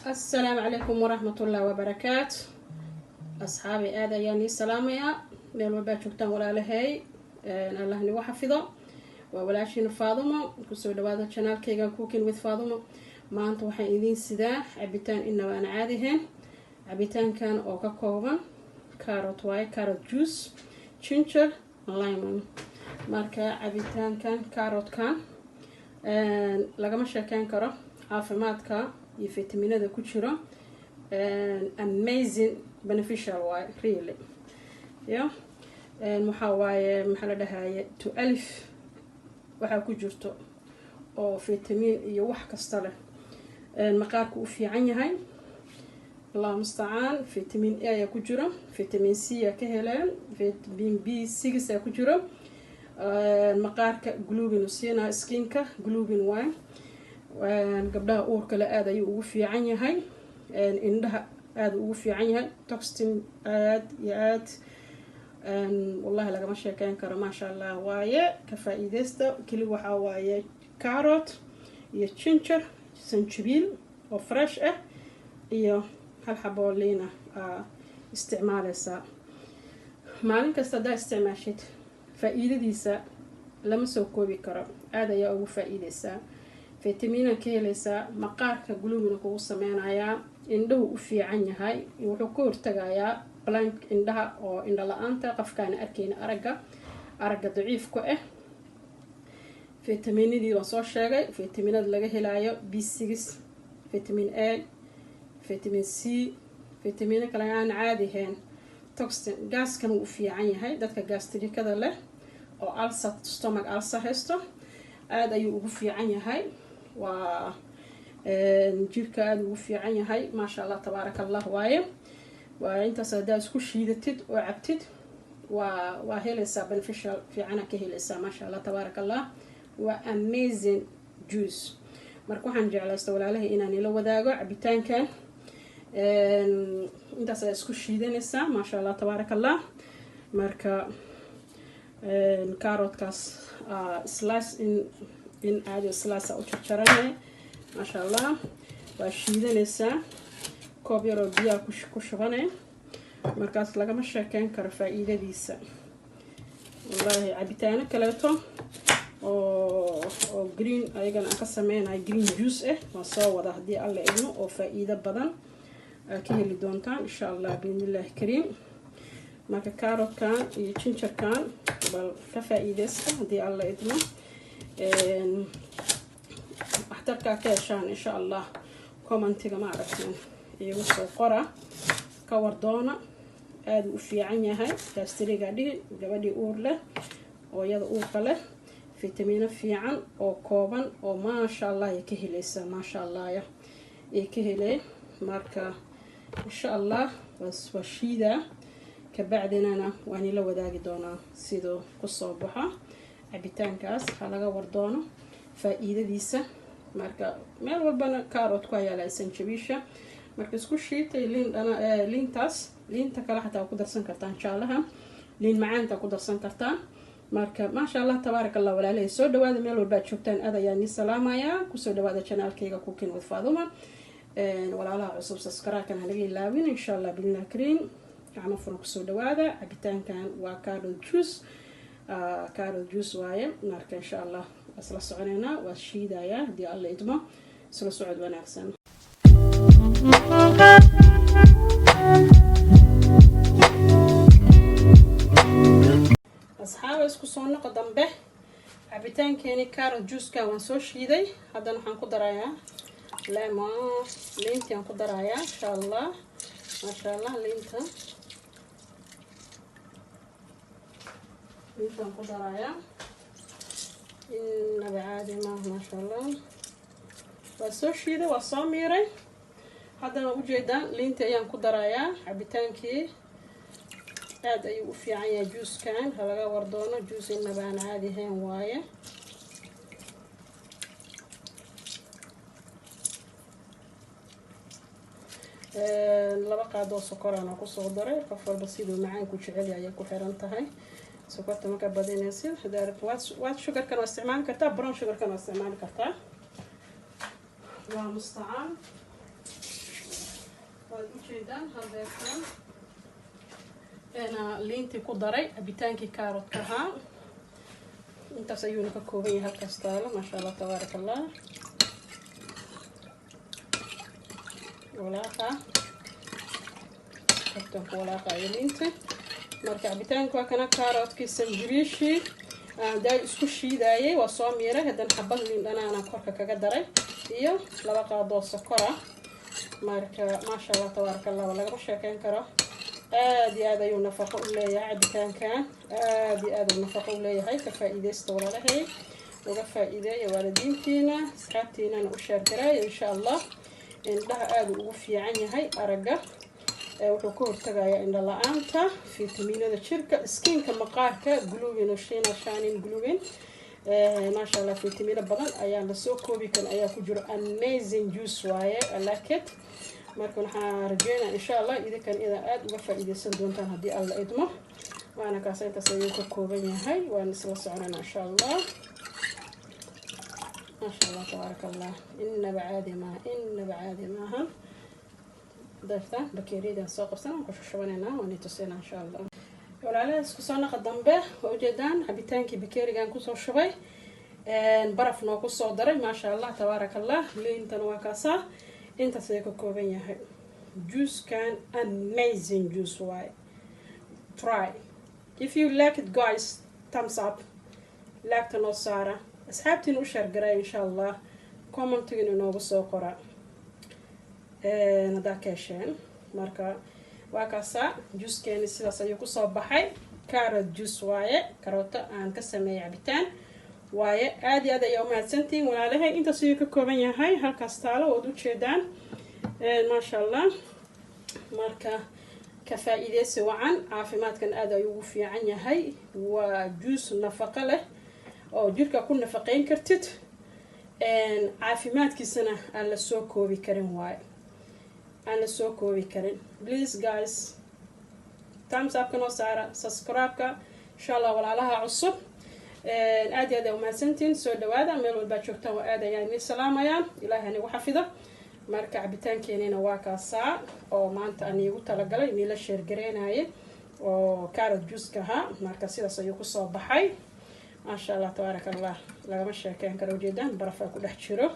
السلام عليكم ورحمة الله وبركاته. أصحابي هذا يعني السلام يا ميل وباشوكتان ولا لهي الله ني وحفظه وولاشين فاطمة كسو دواده channel كيغا cooking with فاطمة. maanta waxaan idin sidaa cabitaan inaba aan caadi ahayn. cabitaankan oo ka kooban carrot waaye, carrot juice, ginger, lemon. marka cabitaankan carrotkan lagama sheekeyn karo caafimaadka iyo fitamiinada ku jiro. amazing beneficial waaye really waxaa waaye maxaa la dhahaye 12 waxaa ku jirto oo fitamiin iyo wax kasta leh. maqaarku u fiican yahay, allah musta'aan. fitamiin A ayaa ku jiro, fitamiin C ayaa ka heleen, fitamiin B6 ayaa ku jiro. maqaarka gluten siina skinka gluten waaye. gabdhaha uurka leh aad ayuu ugu fiican yahay. indhaha aad ugu fiican yahay. toxin aad iyo aad wallahi lagama sheekeyn karo. maasha allah waaye. ka faa'iideysta keli waxaa waaye carrot iyo ginger, sanjabiil oo fresh ah iyo hal xabo liin ah isticmaalaysaa. maalin kasta haddaa isticmaashid faa'iidadiisa lama soo koobi karo. aad ayaa ugu faa'iideysaa. fitamiina ka helaysaa. maqaarka gluten kugu sameynayaa. indhahu u fiican yahay. wuxuu ka hortagayaa blank indhaha oo indho la-aanta qofkaan arkayna aragga daciifka ah. fitamiinadii waan soo sheegay. fitamiinada laga helayo B6, fitamiin A, fitamiin C, fitamiino kale aan caadi ahayn. toxin gaaskan uu u fiican yahay dadka gastrikada leh oo ulcer, stomach ulcer haysto. aad ayuu ugu fiican yahay. waa jirka aad ugu fiican yahay. maasha allah tabaaraka allah waaye. waa intaas haddaa isku shiidatid oo cabtid waa helaysaa beneficial fiicana ka helaysaa. maasha allah tabaaraka allah. waa amazing juice. marka waxaan jeclaysta walaalahay inaan ila wadaago cabitaankan. intaas ayaa isku shiidanaysaa. maasha allah tabaaraka allah. marka carrotkaas slice in aad slice u jarjaranay. maasha allah waa shiidanaysaa. koob yaroo biyaha ku shubanay. markaas lagama sheekeyn karo faa'iidadiisa. wallahi cabitaano kaleeto oo green ayagana aan ka sameynayo green juice waan soo wada haddii alla idmo oo faa'iido badan ka heli doontaan insha allah biidnillahi kariim. marka carrotkan iyo gingerkan bal ka faa'iideysta haddii alla idmo. waxtarkaa ka heshaan insha allah commentiga ma aragteen iigu soo qora ka wardoona. aad u fiican yahay. gastriga dhihi gabadhii uur leh oo iyada uurka leh fitamiino fiican oo kooban oo maasha allah ay ka helaysaa. maasha allah ay ka helee. marka insha allah waa shiida ka bacdinana waan ila wadaagi doonaa sidoo ku soo baxa cabitaankaas. ha laga wardoono faa'iidadiisa. marka meel walbana carrot ku yaala sanjabiisha. marka isku shiitay liintaas liinta kale xataa ku darsan kartaan jaalaha liin macaanta ku darsan kartaan. marka maasha allah tabaaraka allah walaalahay soo dhawaada meel walba aad joogtaan. aad ayaan ni salaamayaa. kusoo dhawaada channelkayga cooking with Faaduma. walaalaha cusub subscribe-kan ha laga ilaawin insha allah billah kariim. gacmo furan kusoo dhawaada. cabitaankan waa carrot juice waaye. marka insha allah isla soconaynaa. waa shiidayaa haddii alla idmo. isla socod wanaagsan. asxaaba isku soo noqo dambe. cabitaankeeni carrot juice-ka waan soo shiiday. haddana waxaan ku darayaa lemon liintii aan ku darayaa insha allah. maasha allah liintaan ku darayaa inaba caadi maaha. maasha allah waa soo shiiday waa soo miiray. haddana ujeedaan liintii ayaan ku darayaa. cabitaankii aad ayuu u fiican yahay juicekan. ha laga wardoono juice inaba aan caadi ahayn waaye. laba qaadoo sokorana kusoo daray. qof walba siduu macaanku jecel yahay ayay ku xiran tahay. sokorta marka badinaysid white sugarkan waa isticmaali kartaa, brown sugarkan waa isticmaali kartaa. waa mustacaan waad ujeedaan halbeegtan liintii ku daray cabitaankii kaaroodka ahaa intaas ayuuna ka kooban yahay halkaas taalo maasha allah tabaaraka allah walaaqa kabtanku walaaqa iyo liinta marka cabitaanku waa kana kaaroodkii sanjabiishii daay isku shiidaayay waa soo miiray haddana xabad liin dhanaana korka kaga daray iyo 2 qaadoo sokor ah marka maasha allah tabaaraka allah lagama sheekeyn karo aad iyo aad ayuu nafaqo u leeyahay cabitaankan aad iyo aad uu nafaqo u leeyahay ka faa'iideysta walaalahay uga faa'iideeya waalidiintiina asxaabtiinana u sheer garay insha allah indhaha aad ugu fiican yahay aragga wuxuu ka hortagayaa indho la'aanta fiitamiinada jirka skinka maqaarka gluten oo shanin gluten maasha allah fiitamiino badan ayaa la soo koobi kan ayaa ku jiro amazing juice waaye alaket marka waxaan rajeynayaa insha allah idinkan ida aad uga faa'iideysan doontaan haddii alla idmo waana kaas intaas ayuu ka kooban yahay waan isla soconayna insha allah maasha allah tabaaraka allah innaba caadi maaha دافتا بكيريدا سوق سنة وكشوشبنا ونيتوسينا إن شاء الله. ولا لا سكسونا قدامبه وجدان عبيتان كي بكيري كان كوسو شوي برف نوكو صدري ما شاء الله تبارك الله لين تنواكاسا انت سيكو كوبين هاي juice can amazing juice why try if you like it guys thumbs up like to know Sarah أصحابتي نوشر قراي إن شاء الله comment تيجي نوغو سو قرا nadaakasheen marka waa kaasa juicekeeni sidaas ayuu kusoo baxay carrot juice waaye karoota aan ka sameeyay cabitaan waaye aad iyo aad ayaa umahadsantihiin walaalahay intaas ayuu ka kooban yahay halkaas taalo ood ujeedaan maasha allah marka ka faa'iideysi wacan caafimaadkan aad ayuu ugu fiican yahay waa juice nafaqo leh oo jirka ku nafaqeyn kartid caafimaadkiisana aan la soo koobi karin waaye أنا سو كوي كرين please guys thumbs up كنو سارة subscribe إن شاء الله ولا لها عصب آدي هذا وما سنتين سو دوادا ميلو الباتشوكتا وآدي يعني السلام يا إلهي أنا وحفظة مركع بتان كينينا واكا ساعة أو ما أنت أني وتلقى ميلا شيرجرين هاي أو كارت جوز كها مركع سيدا سيوكو صوب بحي ما شاء الله تبارك الله لقى مشي كان كرو جدا برفع كل حشرو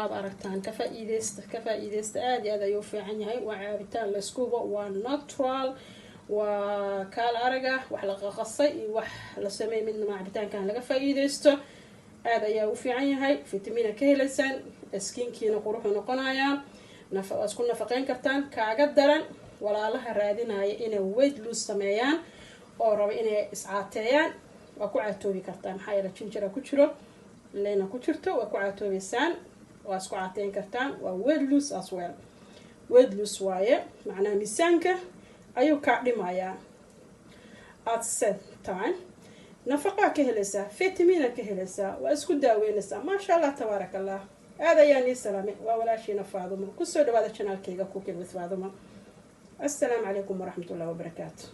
aad aragtaan ka faa'iideysta aad iyo aad ayuu fiican yahay waa caabitaan la iskuba waa natural waa kaal araga wax la qaqasay iyo wax la sameeyay midna caabitaankan laga faa'iideysto aad ayaa u fiican yahay fiitamiina ka helaysaan skinkiina quruxu noqonayaa isku nafaqeyn kartaan kaaga daran walaalaha raadinaya inay weight loss sameeyaan oo raba inay iscaateeyaan waa ku caatoobi kartaan maxaa yeelay jinjira ku jiro leena ku jirto waa ku caatoobaysaan واسكو عاتين كرتان وويد لوس as well ويد لوس وايه معناه ميسانك ايو كعدي مايا at set time نفقة كهلسة فيتامين كهلسة واسكو داوينسة ما شاء الله تبارك الله هذا يعني سلامي ولا شيء نفاضما كسو دو هذا الشانل كيغا كوكي بثفاضما السلام عليكم ورحمة الله وبركاته